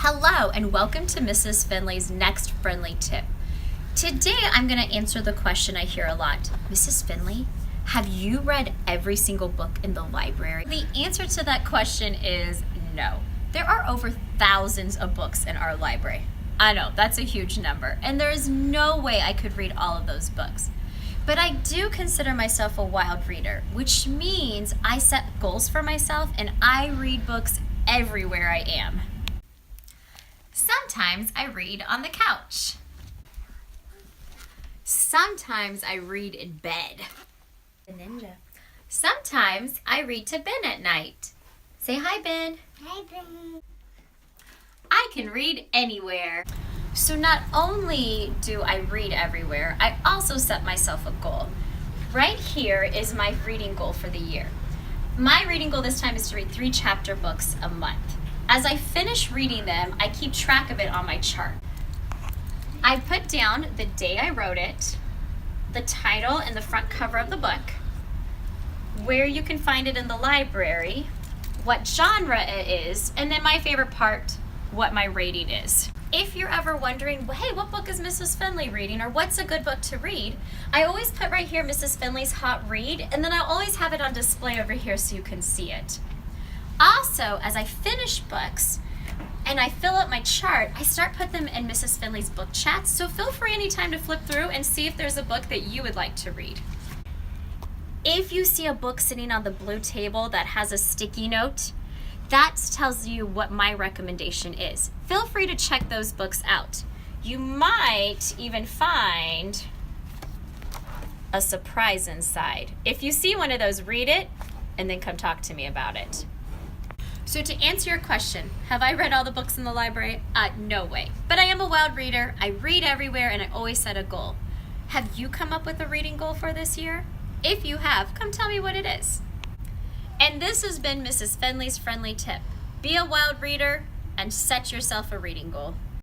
Hello and welcome to Mrs. Finley's next friendly tip. Today I'm going to answer the question I hear a lot. Mrs. Finley, have you read every single book in the library? The answer to that question is no. There are over thousands of books in our library. I know, that's a huge number, and there is no way I could read all of those books. But I do consider myself a wild reader, which means I set goals for myself and I read books everywhere I am. Sometimes I read on the couch. Sometimes I read in bed. Ninja. Sometimes I read to Ben at night. Say hi, Ben. Hi, Ben. I can read anywhere. So not only do I read everywhere, I also set myself a goal. Right here is my reading goal for the year. My reading goal this time is to read 3 chapter books a month. As I finish reading them, I keep track of it on my chart. I put down the day I wrote it, the title and the front cover of the book, where you can find it in the library, what genre it is, and then my favorite part, what my rating is. If you're ever wondering, well, hey, what book is Mrs. Finley reading, or what's a good book to read, I always put right here Mrs. Finley's hot read, and then I always have it on display over here so you can see it. Also, as I finish books and I fill up my chart, I start putting them in Mrs. Finley's book chats, so feel free anytime to flip through and see if there's a book that you would like to read. If you see a book sitting on the blue table that has a sticky note, that tells you what my recommendation is. Feel free to check those books out. You might even find a surprise inside. If you see one of those, read it and then come talk to me about it. So to answer your question, have I read all the books in the library? No way. But I am a wild reader. I read everywhere and I always set a goal. Have you come up with a reading goal for this year? If you have, come tell me what it is. And this has been Mrs. Finley's Friendly Tip. Be a wild reader and set yourself a reading goal.